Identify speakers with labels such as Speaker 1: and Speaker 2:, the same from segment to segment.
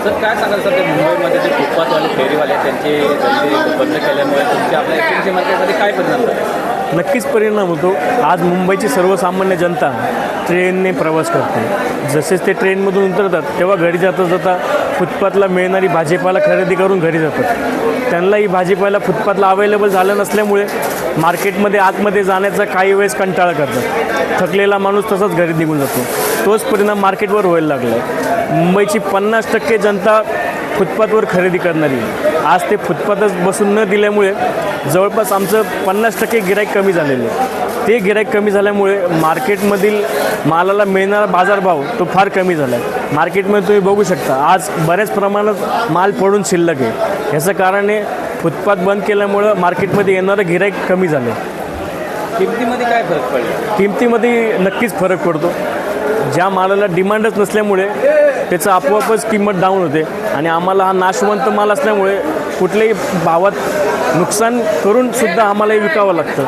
Speaker 1: Sir काय सांगाल sir, ते मुंबईमध्ये जे फुटपाथवाले फेरीवाले त्यांचे धंदे बंद केल्यामुळे तुमच्या आपल्या एपीएमसी मार्केटमध्ये काय परिणाम झाला?
Speaker 2: नक्कीच परिणाम होतो. आज मुंबईची सर्वसामान्य जनता ट्रेनने प्रवास करते. जसेच ते ट्रेनमधून उतरतात तेव्हा घरी जाता जाता फुटपाथला मिळणारी भाजीपाला खरेदी करून घरी जातात. त्यांना ही भाजीपाला फुटपाथला अवेलेबल झालं नसल्यामुळे मार्केटमध्ये आतमध्ये जाण्याचा काही वेळेस कंटाळा करतात. थकलेला माणूस तसाच घरी निघून जातो. तोच परिणाम मार्केटवर व्हायला लागला आहे. मुंबईची 50% जनता फुटपाथवर खरेदी करणारी. आज ते फुटपाथच बसून न दिल्यामुळे जवळपास आमचं 50% गिराईक कमी झालेलं आहे. ते गिराईक कमी झाल्यामुळे मार्केटमधील मालाला मिळणारा बाजारभाव तो फार कमी झाला आहे. मार्केटमध्ये तुम्ही बघू शकता आज बऱ्याच प्रमाणात माल पडून शिल्लक आहे. याचं कारण आहे फुटपाथ बंद केल्यामुळं मार्केटमध्ये येणारं गिराईक कमी झालं आहे.
Speaker 1: किमतीमध्ये काय फरक पडला?
Speaker 2: किमतीमध्ये नक्कीच फरक पडतो. ज्या मालाला डिमांडच नसल्यामुळे त्याचं आपोआपच किंमत डाऊन होते आणि आम्हाला हा नाशवंत माल असल्यामुळे कुठल्याही भावात नुकसान करूनसुद्धा आम्हालाही विकावं लागतं.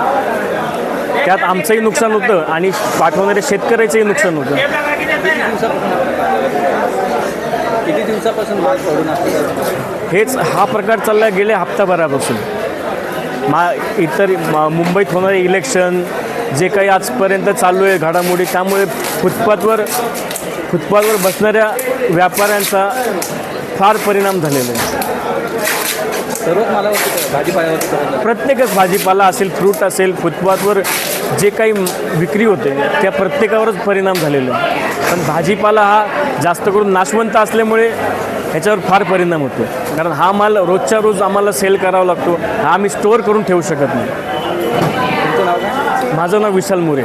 Speaker 2: त्यात आमचंही नुकसान होतं आणि पाठवणाऱ्या शेतकऱ्याचंही नुकसान होतं.
Speaker 1: किती दिवसापासून माल पडून असतो?
Speaker 2: हेच हा प्रकार चालला गेल्या हप्ताभरापासून. मुंबईत होणारे इलेक्शन जे काही आजपर्यंत चालू आहे घडामोडी, त्यामुळे फुटपाथवर बसणाऱ्या व्यापाऱ्यांचा फार परिणाम झालेला आहे.
Speaker 1: सर्वच मालावरती भाजीपाल्यावरती
Speaker 2: प्रत्येकच भाजीपाला असेल, फ्रूट असेल, फुटपाथवर जे काही विक्री होते त्या प्रत्येकावरच परिणाम झालेला आहे. पण भाजीपाला हा जास्त करून नाशवंत असल्यामुळे ह्याच्यावर फार परिणाम होतो. कारण हा माल रोजच्या रोज आम्हाला सेल करावा लागतो. हा आम्ही स्टोअर करून ठेवू शकत नाही.
Speaker 1: तुमचं नाव काय?
Speaker 2: माझं नाव विशाल मोरे.